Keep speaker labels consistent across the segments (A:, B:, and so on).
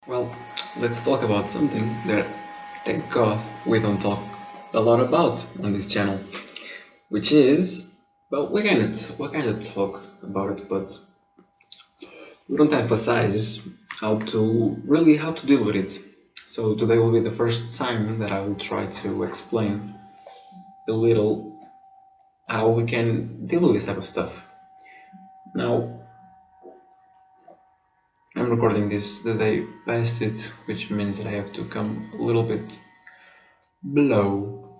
A: Well, let's talk about something that, thank God, we don't talk a lot about on this channel, which is, well, we kind of talk about it, but we don't emphasize how to deal with it. So today will be the first time that I will try to explain a little how we can deal with this type of stuff. Now, I'm recording this the day past it, which means that I have to come a little bit below.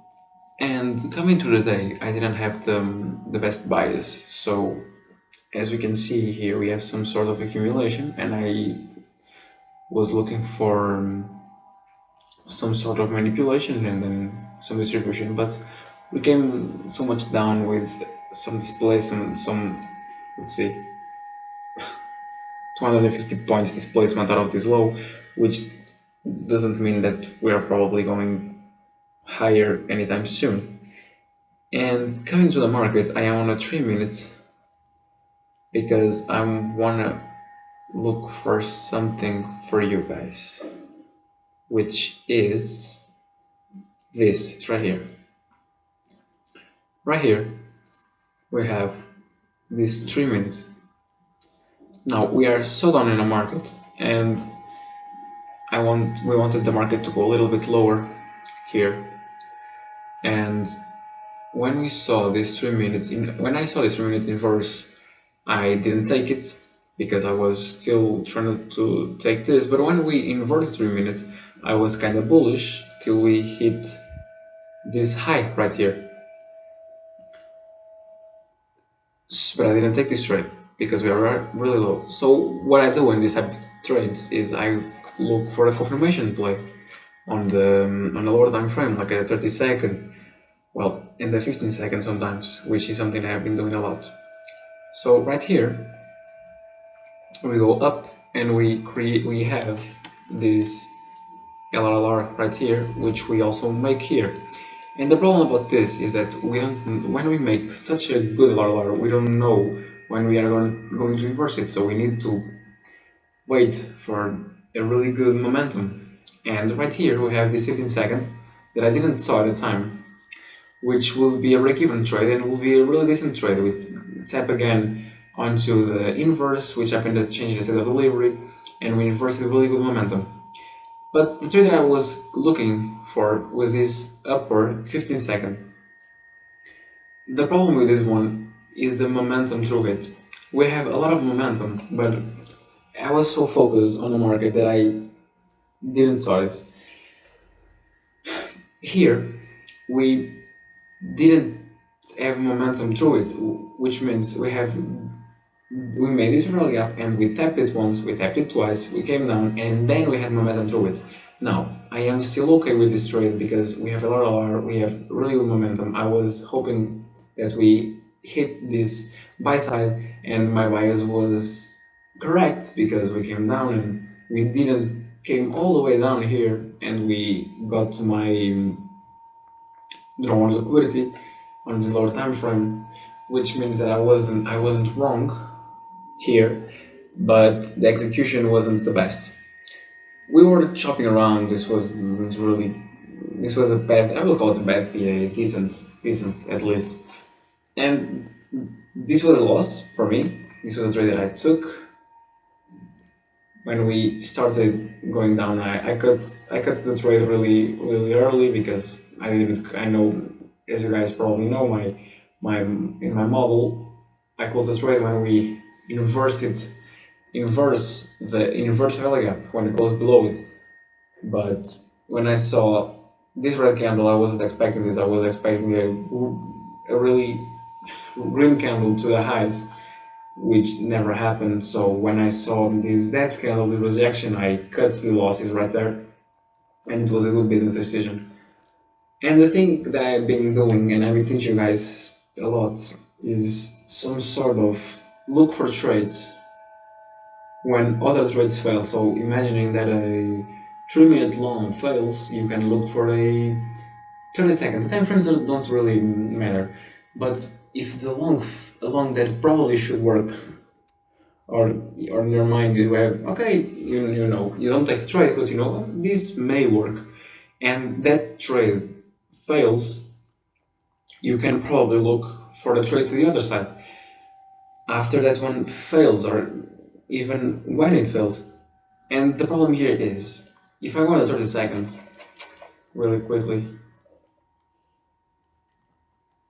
A: And coming to the day, I didn't have the best bias. So as we can see here, we have some sort of accumulation, and I was looking for some sort of manipulation and then some distribution, but we came so much down with some displacement, let's see, 250 points displacement out of this low, which doesn't mean that we are probably going higher anytime soon. And coming to the market, I am on a 3 minute because I wanna look for something for you guys, which is this. It's right here. Right here, we have this 3 minutes. Now we are so down in the market, and we wanted the market to go a little bit lower here. And when we saw this 3 minutes when I saw this 3 minute inverse, I didn't take it because I was still trying to take this. But when we inverted 3 minutes, I was kind of bullish till we hit this high right here. But I didn't take this trade because we are really low. So what I do in these type of trades is I look for a confirmation play on the lower time frame, like a 30-second, well, in the 15 seconds sometimes, which is something I have been doing a lot. So right here, we go up and we have this LRR right here, which we also make here. And the problem about this is that when we make such a good LRR, we don't know when we are going to inverse it. So we need to wait for a really good momentum. And right here we have this 15 second that I didn't saw at the time, which will be a break-even trade and will be a really decent trade. We tap again onto the inverse, which happened to change the state of delivery, and we inverse with really good momentum. But the trade that I was looking for was this upper 15 second. The problem with this one is the momentum through it. We have a lot of momentum, but I was so focused on the market that I didn't notice. Here, we didn't have momentum through it, which means we made this rally up and we tapped it once, we tapped it twice, we came down, and then we had momentum through it. Now, I am still okay with this trade because we have a lot of we have really good momentum. I was hoping that we hit this buy side, and my bias was correct because we came down and we didn't came all the way down here, and we got to my drawn liquidity on this lower time frame, which means that I wasn't wrong here, but the execution wasn't the best. We were chopping around. This was a bad. I will call it a bad PA, decent at least. And this was a loss for me. This was a trade that I took. When we started going down, I cut the trade really early because I know, as you guys probably know, in my model I closed the trade when we inverse it inverse value gap when it closed below it. But when I saw this red candle, I wasn't expecting this. I was expecting a really green candle to the highs, which never happened. So when I saw this death candle, the rejection, I cut the losses right there, and it was a good business decision. And the thing that I've been doing, and I've been teaching you guys a lot, is some sort of look for trades when other trades fail. So imagining that a 3 minute long fails, you can look for a 30 second. The time frames don't really matter, but if the long that probably should work or in your mind you have, okay, you know, you don't take a trade, but you know, this may work, and that trade fails, you can probably look for the trade to the other side. After that one fails, or even when it fails. And the problem here is, if I go on the 30 seconds, really quickly,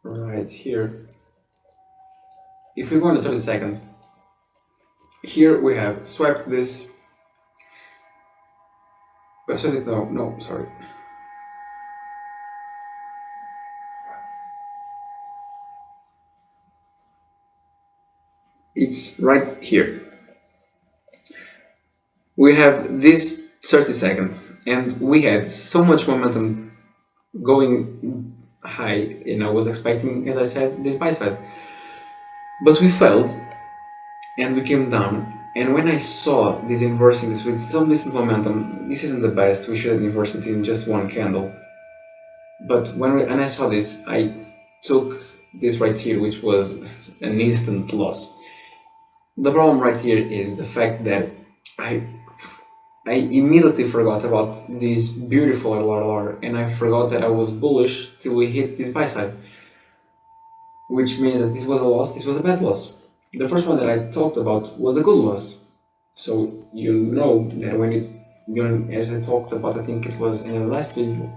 A: right here, if we go on the 30 seconds, here we have swiped this, no, sorry. It's right here. We have this 30 seconds, and we had so much momentum going high, and I was expecting, as I said, this buy side. But we failed, and we came down. And when I saw this inversing this with some decent momentum, this isn't the best. We should have inversed it in just one candle. But when I saw this, I took this right here, which was an instant loss. The problem right here is the fact that I I immediately forgot about this beautiful LRR, and I forgot that I was bullish till we hit this buy side, which means that this was a loss. This was a bad loss. The first one that I talked about was a good loss. So you know that when it, as I talked about, I think it was in the last video,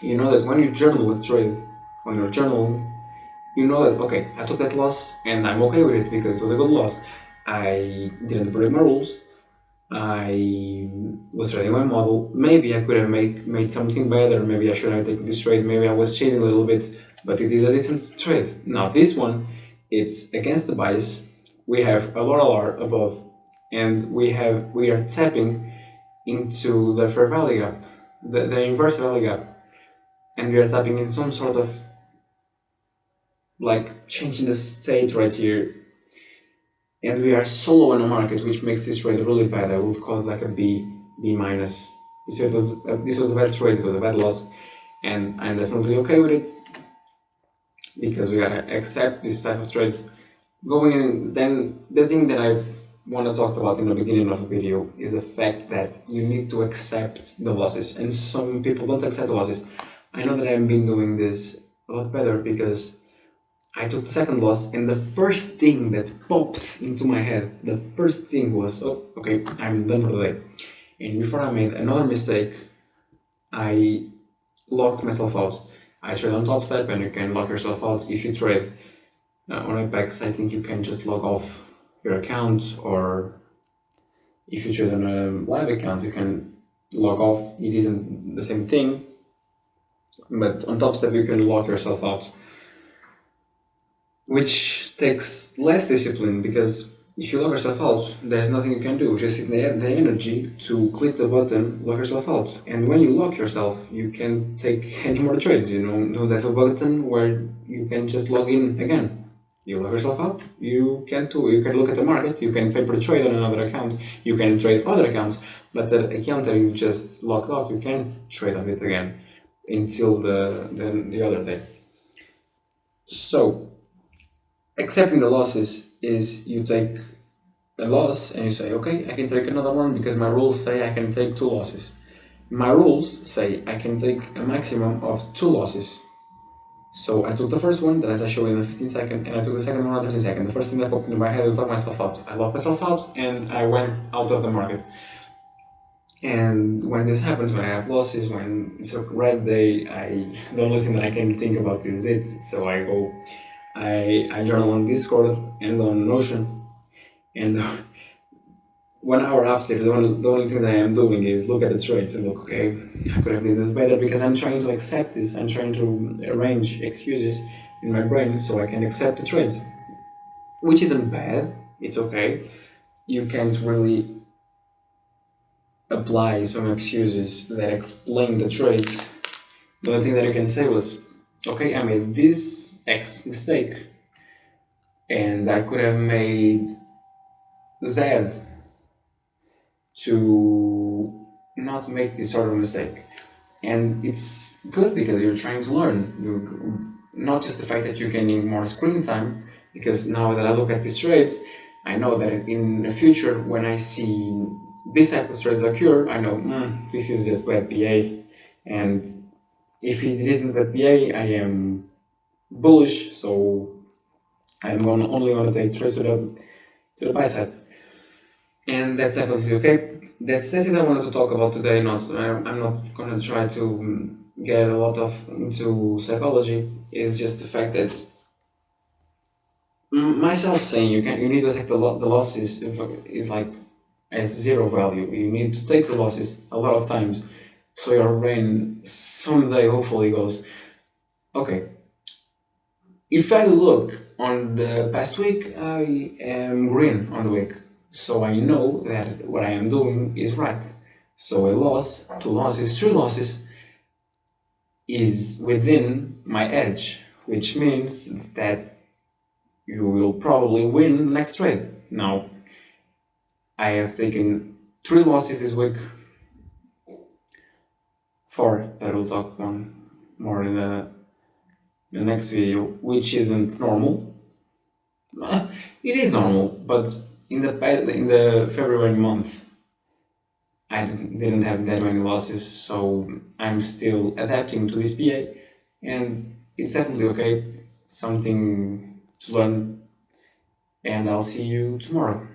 A: you know that when you journal a trade, when you're journaling, you know that, okay, I took that loss and I'm okay with it because it was a good loss. I didn't break my rules. I was trading my model. Maybe I could have made something better. Maybe I should have taken this trade. Maybe I was cheating a little bit, but it is a decent trade. Now this one, it's against the bias. We have a LRR above, and we are tapping into the fair value gap, the inverse value gap, and we are tapping in some sort of like changing the state right here, and we are so low in the market, which makes this trade really bad. I would call it like a B minus. This was a bad trade. This was a bad loss, and I'm definitely okay with it because we gotta accept this type of trades. Going in, then the thing that I want to talk about in the beginning of the video is the fact that you need to accept the losses, and some people don't accept the losses. I know that I've been doing this a lot better because I took the second loss, and the first thing that popped into my head, the first thing was, oh, okay, I'm done for the day. And before I made another mistake, I locked myself out. I trade on Top Step, and you can lock yourself out if you trade on Apex. I think you can just log off your account, or if you trade on a live account, you can log off. It isn't the same thing, but on Top Step, you can lock yourself out, which takes less discipline because if you lock yourself out, there's nothing you can do. Just the energy to click the button, lock yourself out. And when you lock yourself, you can take any more trades. You know, there's a button where you can just log in again. You lock yourself out, you can look at the market, you can paper trade on another account, you can trade other accounts, but the account that you just locked off, you can trade on it again until the other day. So accepting the losses is you take a loss and you say, okay, I can take another one because my rules say I can take 2 losses. My rules say I can take a maximum of 2 losses. So I took the first one, that as I showed in the 15 second, and I took the second one on the 30 second. The first thing that popped into my head was lock myself out. I locked myself out and I went out of the market. And when this happens, when I have losses, when it's a red day, the only thing that I can think about is it. So I journal on Discord and on Notion, and 1 hour after, the only thing that I am doing is look at the trades and look, okay, I could have done this better because I'm trying to accept this. I'm trying to arrange excuses in my brain so I can accept the trades, which isn't bad. It's okay. You can't really apply some excuses that explain the trades. The only thing that you can say was, okay, I made this X mistake, and I could have made Z to not make this sort of mistake. And it's good because you're trying to learn. Not just the fact that you're gaining more screen time, because now that I look at these trades, I know that in the future, when I see this type of trades occur, I know this is just bad PA, and if it isn't bad PA, I am bullish, so I'm only going to take trades to the buy side, and that's definitely okay. That's it I wanted to talk about today. I'm not going to try to get a lot of into psychology. It's just the fact that myself saying you need to take the losses is like as zero value. You need to take the losses a lot of times, so your brain someday hopefully goes, okay. If I look on the past week, I am green on the week, so I know that what I am doing is right. So a loss, two losses, three losses is within my edge, which means that you will probably win the next trade. Now, I have taken three losses this week, four that we'll talk on more in the next video, which isn't normal. It is normal, but in the February month, I didn't have that many losses, so I'm still adapting to this PA, and it's definitely okay. Something to learn, and I'll see you tomorrow.